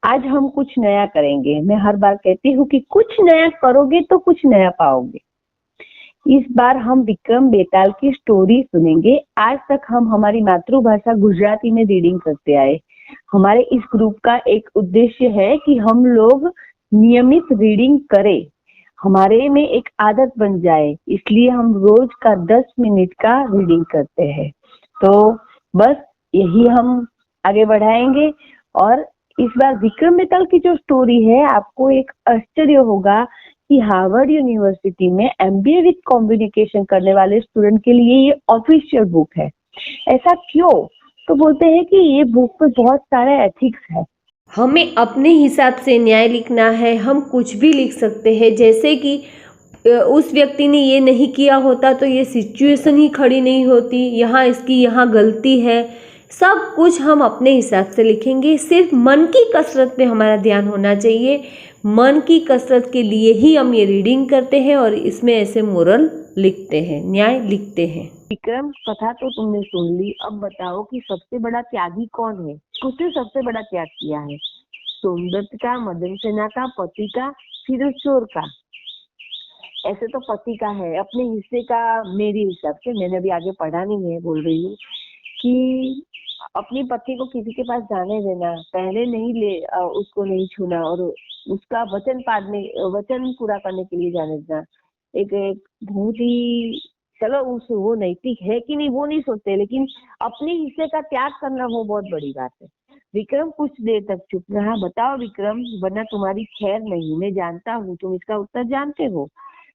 आज हम कुछ नया करेंगे। मैं हर बार कहती हूँ कि कुछ नया करोगे तो कुछ नया पाओगे। इस बार हम विक्रम बेताल की स्टोरी सुनेंगे। आज तक हम हमारी मातृभाषा गुजराती में रीडिंग करते आए। हमारे इस ग्रुप का एक उद्देश्य है कि हम लोग नियमित रीडिंग करें, हमारे में एक आदत बन जाए। इसलिए हम रोज का 10 मिनट का रीडिंग करते हैं। तो बस यही हम आगे बढ़ाएंगे। और इस बार विक्रम बेताल की जो स्टोरी है, आपको एक आश्चर्य होगा कि हार्वर्ड यूनिवर्सिटी में एमबीए विद कम्युनिकेशन करने वाले स्टूडेंट के लिए ये ऑफिशियल बुक है। ऐसा क्यों? तो बोलते हैं कि ये बुक में बहुत सारे एथिक्स है। हमें अपने हिसाब से न्याय लिखना है। हम कुछ भी लिख सकते हैं, जैसे कि उस व्यक्ति ने ये नहीं किया होता तो ये सिचुएशन ही खड़ी नहीं होती, यहाँ गलती है। सब कुछ हम अपने हिसाब से लिखेंगे। सिर्फ मन की कसरत पे हमारा ध्यान होना चाहिए। मन की कसरत के लिए ही हम ये रीडिंग करते हैं और इसमें ऐसे मोरल लिखते हैं, न्याय लिखते हैं। विक्रम, कथा तो तुमने सुन ली। अब बताओ कि सबसे बड़ा त्यागी कौन है? किसने सबसे बड़ा त्याग किया है? सोमदत्त का, मदन सेना का, पति का, फिर उस चोर का? ऐसे तो पति का है। अपने हिस्से का मेरे हिसाब से, मैंने अभी आगे पढ़ा नहीं है, बोल रही हूँ कि अपनी पत्नी को किसी के पास जाने देना, पहले नहीं उसको नहीं छूना और उसका वचन पूरा करने के लिए जाने देना। एक बहुत ही, चलो वो नैतिक है कि नहीं वो नहीं सोचते, लेकिन अपने हिस्से का त्याग करना वो बहुत बड़ी बात है। विक्रम कुछ देर तक चुप रहा। बताओ विक्रम, वरना तुम्हारी खैर नहीं। मैं जानता हूँ तुम इसका उत्तर जानते हो।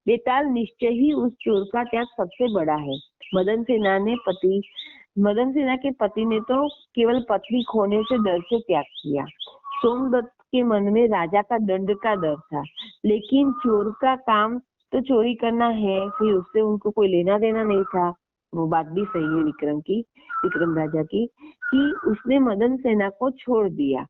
बेताल, निश्चय ही उस चोर का त्याग सबसे बड़ा है। मदन सेना के पति ने तो केवल पत्नी खोने से डर से त्याग किया। सोमदत्त के मन में राजा का दंड का डर था, लेकिन चोर का काम तो चोरी करना है, फिर उससे उनको कोई लेना देना नहीं था। वो बात भी सही है विक्रम राजा की, कि उसने मदन सेना को छोड़ दिया,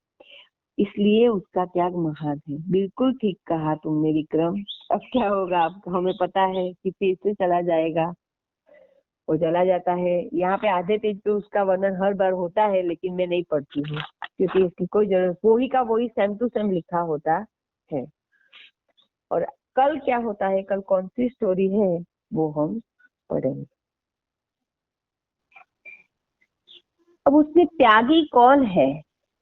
इसलिए उसका त्याग महान है। बिल्कुल ठीक कहा तुमने विक्रम। अब क्या होगा? अब हमें पता है कि फिर से चला जाएगा। वो चला जाता है। यहाँ पे आधे पेज पे उसका वर्णन हर बार होता है, लेकिन मैं नहीं पढ़ती हूँ क्योंकि इसकी कोई जरूरत, वही का वही सेम टू सेम लिखा होता है। और कल क्या होता है, कल कौन सी स्टोरी है, वो हम पढ़ेंगे। अब उसमें त्यागी कौन है?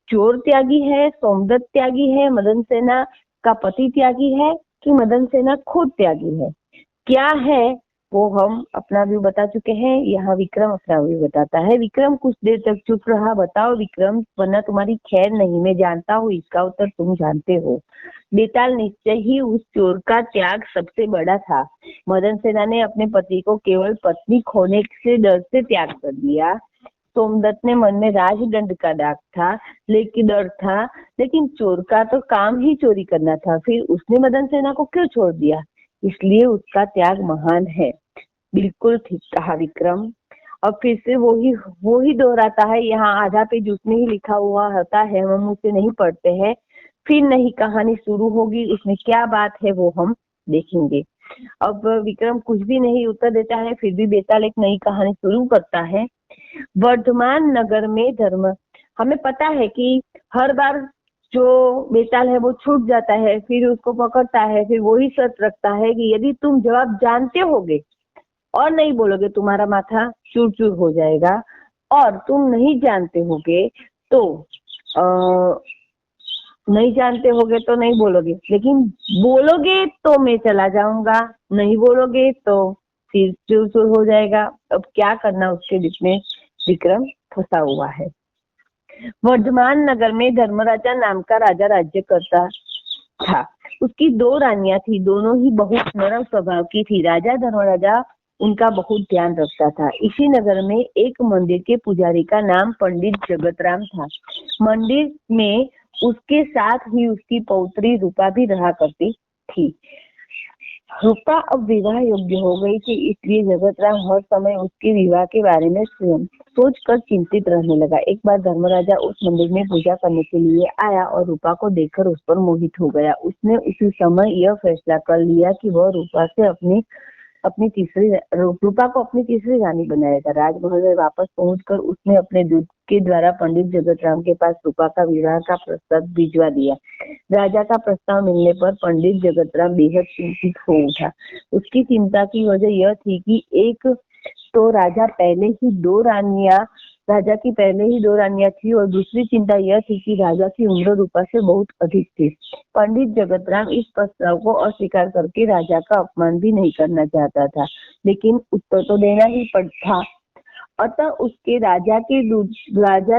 चोर त्यागी है, सोमदत्त त्यागी है, मदन सेना का पति त्यागी है, कि मदन सेना खुद त्यागी है? क्या है वो हम अपना व्यू बता चुके हैं। यहाँ विक्रम अपना व्यू बताता है। विक्रम कुछ देर तक चुप रहा। बताओ विक्रम, वरना तुम्हारी खैर नहीं। मैं जानता हूँ इसका उत्तर तुम जानते हो। बेताल, निश्चय ही उस चोर का त्याग सबसे बड़ा था। मदन सेना ने अपने पति को केवल पत्नी खोने से डर से त्याग कर दिया। सोमदत्त ने मन में राजदंड का डर था, लेकिन चोर का तो काम ही चोरी करना था, फिर उसने मदन सेना को क्यों छोड़ दिया? इसलिए उसका त्याग महान है। बिल्कुल ठीक कहा विक्रम। और फिर से वो ही दोहराता है। यहाँ आधा पेज उसने ही लिखा हुआ होता है, हम उसे नहीं पढ़ते हैं। फिर नई कहानी शुरू होगी, उसमें क्या बात है वो हम देखेंगे। अब विक्रम कुछ भी नहीं उत्तर देता है, फिर भी बेताल एक नई कहानी शुरू करता है। वर्धमान नगर में धर्म। हमें पता है कि हर बार जो बेताल है वो छूट जाता है, फिर उसको पकड़ता है, फिर वही शर्त रखता है कि यदि तुम जवाब जानते होगे और नहीं बोलोगे तुम्हारा माथा चूर चूर हो जाएगा, और तुम नहीं जानते होगे तो नहीं जानते होगे तो नहीं बोलोगे, लेकिन बोलोगे तो मैं चला जाऊंगा, नहीं बोलोगे तो फिर चूर चूर हो जाएगा। अब क्या करना, उसके बीच में विक्रम फंसा हुआ है। वर्धमान नगर में धर्मराजा नाम का राजा राज्य करता था। उसकी 2 रानियां थी, दोनों ही बहुत नरम स्वभाव की थी। राजा धर्मराजा उनका बहुत ध्यान रखता था। इसी नगर में एक मंदिर के पुजारी का नाम पंडित जगतराम था। मंदिर में उसके साथ ही उसकी पौत्री रूपा भी रहा करती थी। रूपा अब विवाह योग्य हो गई थी, इसलिए जगतराम हर समय उसके विवाह के बारे में सोचकर चिंतित रहने लगा। एक बार धर्मराजा उस मंदिर में पूजा करने के लिए आया और रूपा को देखकर उस पर मोहित हो गया। उसने उसी समय यह फैसला कर लिया कि वह रूपा से अपनी रूपा को अपनी तीसरी रानी बनाया था। राजमहल में वापस पहुंचकर उसने अपने दूत के द्वारा पंडित जगतराम के पास रूपा का विवाह का प्रस्ताव भिजवा दिया। राजा का प्रस्ताव मिलने पर पंडित जगतराम बेहद चिंतित हो उठा। उसकी चिंता की वजह यह थी कि एक तो राजा की पहले ही दो रानियां थी और दूसरी चिंता यह थी कि राजा की उम्र रूपा से बहुत अधिक थी। पंडित जगतराम इस प्रस्ताव को अस्वीकार करके राजा का अपमान भी नहीं करना चाहता था, लेकिन उत्तर तो देना ही था। अतः उसके राजा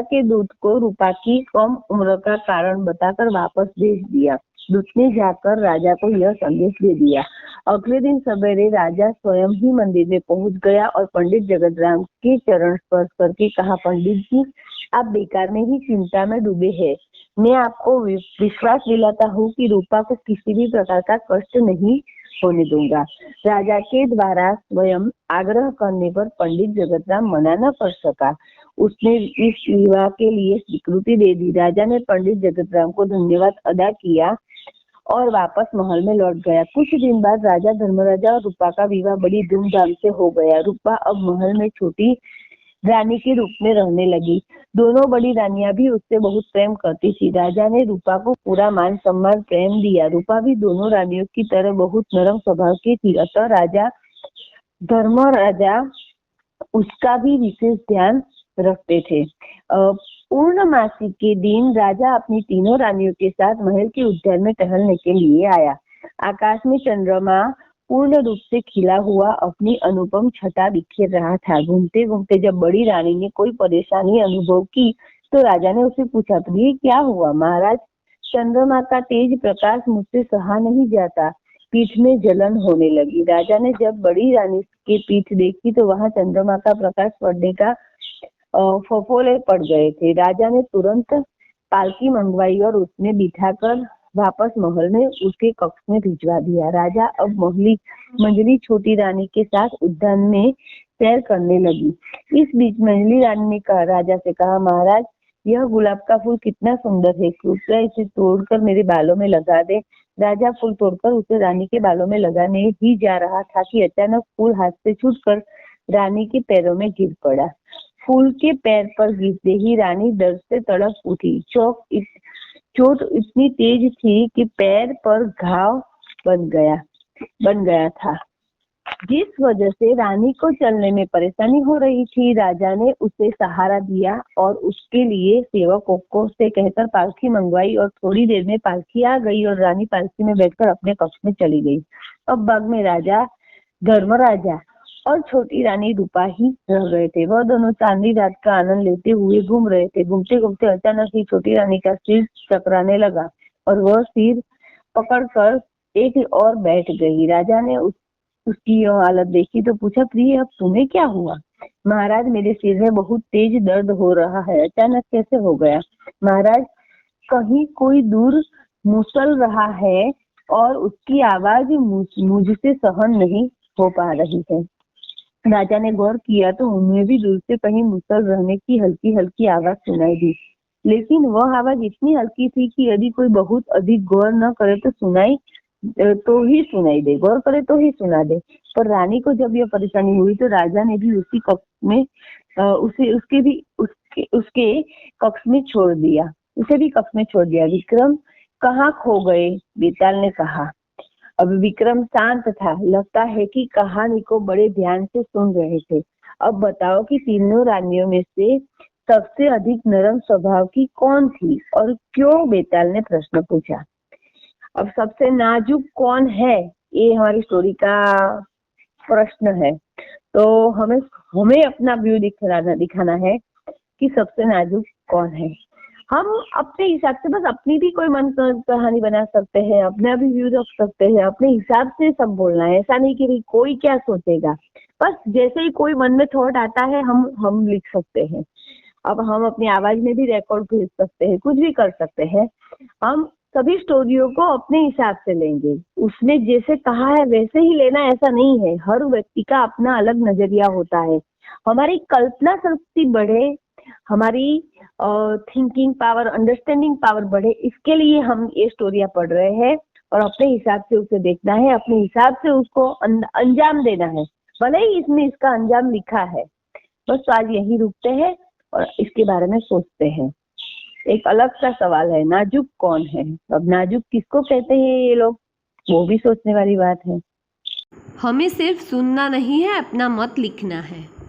के दूत को रूपा की कम उम्र का कारण बताकर वापस भेज दिया। दूत ने जाकर राजा को यह संदेश दे दिया। अगले दिन सवेरे राजा स्वयं ही मंदिर में पहुंच गया और पंडित जगतराम के चरण स्पर्श करके कहा, पंडित जी, आप बेकार में ही चिंता में डूबे हैं। मैं आपको विश्वास दिलाता हूँ कि रूपा को किसी भी प्रकार का कष्ट नहीं होने दूंगा। राजा के द्वारा स्वयं आग्रह करने पर पंडित जगतराम मना न कर सका। उसने इस विवाह के लिए स्वीकृति दे दी। राजा ने पंडित जगतराम को धन्यवाद अदा किया और वापस महल में लौट गया। कुछ दिन बाद राजा धर्मराजा और रूपा का विवाह बड़ी धूमधाम से हो गया। रूपा अब महल में छोटी रानी के रूप में रहने लगी। दोनों बड़ी रानियां भी उससे बहुत प्रेम करती थी। राजा ने रूपा को पूरा मान सम्मान प्रेम दिया। रूपा भी दोनों रानियों की तरह बहुत नरम स्वभाव की थी। अतः राजा धर्मराजा उसका भी विशेष ध्यान रखते थे। पूर्णमासी के दिन राजा अपनी तीनों रानियों के साथ महल के उद्यान में टहलने के लिए आया। आकाश में चंद्रमा पूर्ण रूप से खिला हुआ अपनी अनुपम छटा बिखेर रहा था। घूमते घूमते जब बड़ी रानी ने कोई परेशानी अनुभव की तो राजा ने उससे पूछा, प्रिय क्या हुआ? महाराज, चंद्रमा का तेज प्रकाश मुझसे सहा नहीं जाता, पीठ में जलन होने लगी। राजा ने जब बड़ी रानी की पीठ देखी तो वहां चंद्रमा का प्रकाश पड़ने का फफोले पड़ गए थे। राजा ने तुरंत पालकी मंगवाई और उसमें बिठाकर वापस महल में उसके कक्ष में भिजवा दिया। राजा अब मंजली छोटी रानी के साथ उद्यान में सैर करने लगी। इस बीच मंजली रानी ने राजा से कहा, महाराज, यह गुलाब का फूल कितना सुंदर है, कृपया इसे तोड़कर मेरे बालों में लगा दे। राजा फूल तोड़कर उसे रानी के बालों में लगाने ही जा रहा था कि अचानक फूल हाथ से छूटकर रानी के पैरों में गिर पड़ा। फूल के पैर पर गिरते ही रानी दर्द से तड़प उठी। चोट इतनी तेज थी कि पैर पर घाव बन गया था, जिस वजह से रानी को चलने में परेशानी हो रही थी। राजा ने उसे सहारा दिया और उसके लिए सेवकों से कहकर पालकी मंगवाई और थोड़ी देर में पालकी आ गई और रानी पालकी में बैठकर अपने कक्ष में चली गई। अब बाग में राजा धर्मराजा और छोटी रानी रूपा ही रह गए थे। वह दोनों चांदनी रात का आनंद लेते हुए घूम रहे थे। घूमते घूमते अचानक ही छोटी रानी का सिर चकराने लगा और वह सिर पकड़कर एक और बैठ गई। राजा ने उसकी यह हालत देखी तो पूछा, प्रिय, अब तुम्हें क्या हुआ? महाराज, मेरे सिर में बहुत तेज दर्द हो रहा है। अचानक कैसे हो गया? महाराज, कहीं कोई दूर मुसल रहा है और उसकी आवाज मुझसे सहन नहीं हो पा रही है। राजा ने गौर किया तो उन्हें भी दूर से कहीं मुसल रहने की हल्की हल्की आवाज सुनाई दी, लेकिन वह आवाज इतनी हल्की थी कि यदि कोई बहुत अधिक गौर न करे तो सुनाई दे, गौर करे तो ही सुना दे। पर रानी को जब यह परेशानी हुई तो राजा ने भी उसी कक्ष में उसके कक्ष में छोड़ दिया। उसे भी कक्ष में छोड़ दिया। विक्रम कहाँ खो गए? बेताल ने कहा। अब विक्रम शांत था, लगता है कि कहानी को बड़े ध्यान से सुन रहे थे। अब बताओ कि तीनों रानियों में से सबसे अधिक नरम स्वभाव की कौन थी और क्यों? बेताल ने प्रश्न पूछा। अब सबसे नाजुक कौन है, ये हमारी स्टोरी का प्रश्न है। तो हमें अपना व्यू दिखाना है कि सबसे नाजुक कौन है। हम अपने हिसाब से बस अपनी भी कोई मन कहानी बना सकते हैं, अपना भी व्यू रख सकते हैं, अपने हिसाब से सब बोलना है। ऐसा नहीं कि भाई कोई क्या सोचेगा, बस जैसे ही कोई मन में थॉट आता है हम लिख सकते हैं। अब हम अपनी आवाज में भी रिकॉर्ड भेज सकते हैं, कुछ भी कर सकते हैं। हम सभी स्टोरियों को अपने हिसाब से लेंगे, उसने जैसे कहा है वैसे ही लेना ऐसा नहीं है। हर व्यक्ति का अपना अलग नजरिया होता है। हमारी कल्पना शक्ति बढ़े, हमारी थिंकिंग पावर, अंडरस्टैंडिंग पावर बढ़े, इसके लिए हम ये स्टोरियां पढ़ रहे हैं। और अपने हिसाब से उसे देखना है, अपने हिसाब से उसको अंजाम देना है, भले ही इसमें इसका अंजाम लिखा है। बस तो आज यही रुकते हैं और इसके बारे में सोचते हैं। एक अलग सा सवाल है, नाजुक कौन है? अब नाजुक किसको कहते हैं ये लोग, वो भी सोचने वाली बात है। हमें सिर्फ सुनना नहीं है, अपना मत लिखना है।